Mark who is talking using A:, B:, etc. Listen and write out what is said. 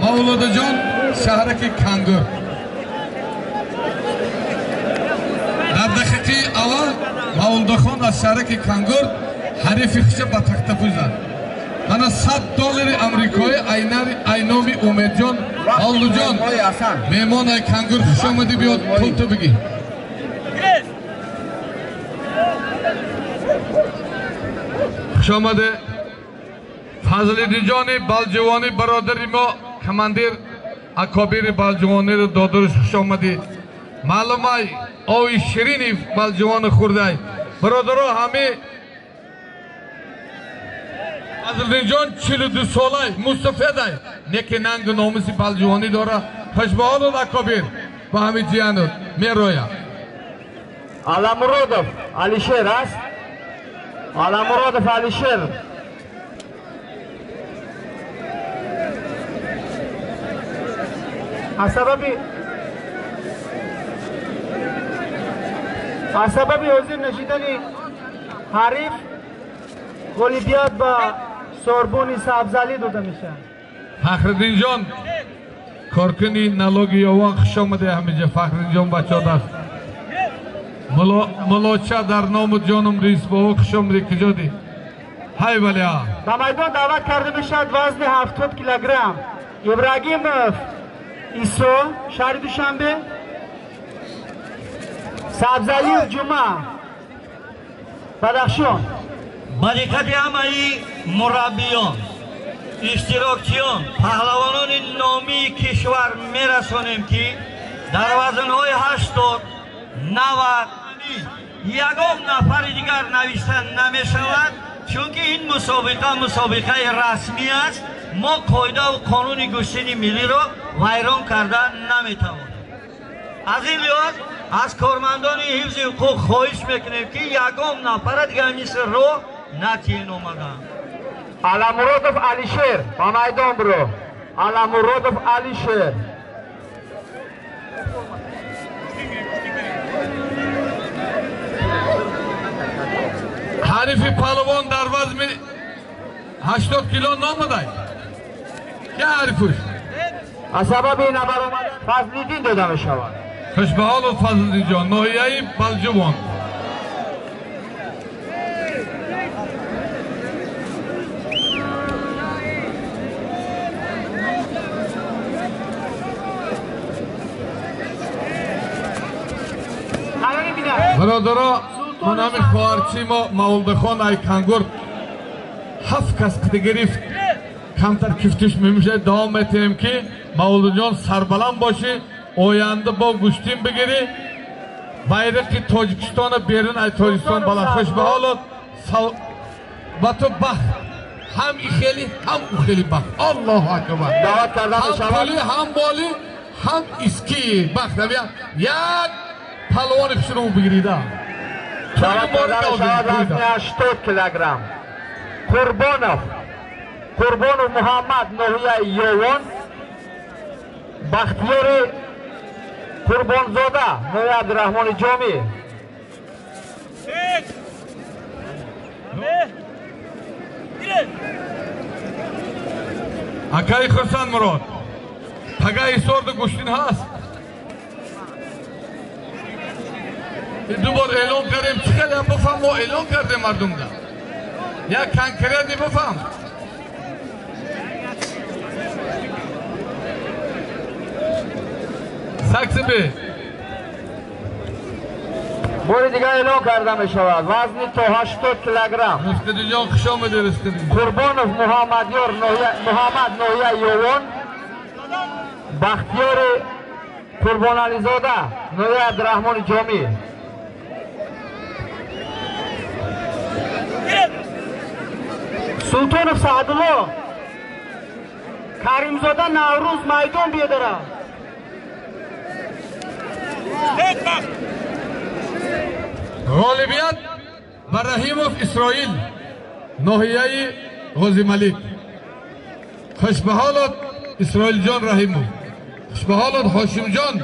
A: Mavludajon shahraki Kangur. Dar daqiqi avval Mavludaxon az shahraki Kangur harifi xisha batakta puzad. Mana $100 Amerikoi aynomi Umedjon Mavludajon mehmon ay Kangur xush omadi biyod pul to bigi. Xush omadi Fazliddin Baljuvoni barodari mo komandir akobir Baljuvoni ro dodurish xush omadi. Ma'lumay oy Shirinov Baljuvoni xurday. Barodaro hami Fazliddin 42 solay Mustafaday nekenang nomisi Baljuvoni dora Xoshbaxonov akobir va hami jiyanot meroya.
B: Alamurodov Alisher است. Alamurodov Alisher. از سبب حضور نشیدن حریف گلی بیاد با سوربونی سبزلی داده میشه.
A: Faxriddin jon korkuni налоги yovan xush omade hamijo Faxriddin jon bachod ast. Мулоча дар номи ҷоным Рисбово хуш омадед куҷодӣ? Ҳай валия.
B: Ба майдон даъват карда мешавад вазни 70 килограмм. Ибрагимов Исо шаҳри Душанбе. Сабзалиев Ҷума Бадахшон.
C: ба диққати ҳамаи мураббиён, иштирокчиён, паҳлавонони номии кишвар мерасонем ки дар вазнҳои 80, 90 ягон нафари дигар навишта намешавад, чунки ин мусобиқаи расмӣ аст. мо қоидаву қонуни гӯштини миллиро вайрон карда наметавонем. аз ин лиҳоз аз кормандони ҳифзи ҳуқуқ хоҳиш мекунем ки ягон нафара дигар мисли роҳ натиҳин омаданд.
B: Аламуродов Алишер ба майдон биро. Аламуродов Алишер.
A: Harifi palvon dar vazmi 80 kilo nomaday. Ki harifush?
B: از سبب این نبرآمدن فضلیدین داده میشود.
A: Xoshbaxonov Fazliddin jon nohiyai Baljuvon. Barodaro منامی خواهرچی ما مولدخان ای کنگور 7 کس قطع گرفت کمتر کفتش میمیشه دوام میتونیم که مولد جان سربلند باشه آینده با گوشتیم بگیری bayrakı Tacikistan'a berin ay Tacikistan bala خوش به حالت و تو بخ هم ایخیلی هم اوخیلی بخ الله اکبر
B: دعوت کردن
A: هم پولی هم بالی هم اسکی بخ نبیا یک پلوان پیشون بگیریده
B: دعوت کردن شود وزن 80 کیلوگرم. قربانov محمد نوحیه یوان. بختیار قربانزاده نوحیه عبدالرحمن جامی.
A: Akay Xursan Murod Pagay sordu guştin hast دوباره اعلان کردیم چقدر هم بفهم ما اعلان کردیم مردم دا یا کنکریدی بفهم سکس بی
B: باری دیگه اعلان کرده می شود وزنی تا 80 کیلوگرم.
A: رستدی جان خوش آمده رستدی
B: قربانov محمد نوحیه یوان. بختیار قربان علی زاده نوحیه عبدالرحمن جامی. سلطانov سعدالله کریمزاده نوروز میدان بیادره.
A: غالبیت و رحیموف اسرائیل نوحیه غازی ملیک خوش به حالت اسرائیل جان رحیموف خوش به حالت هاشم جان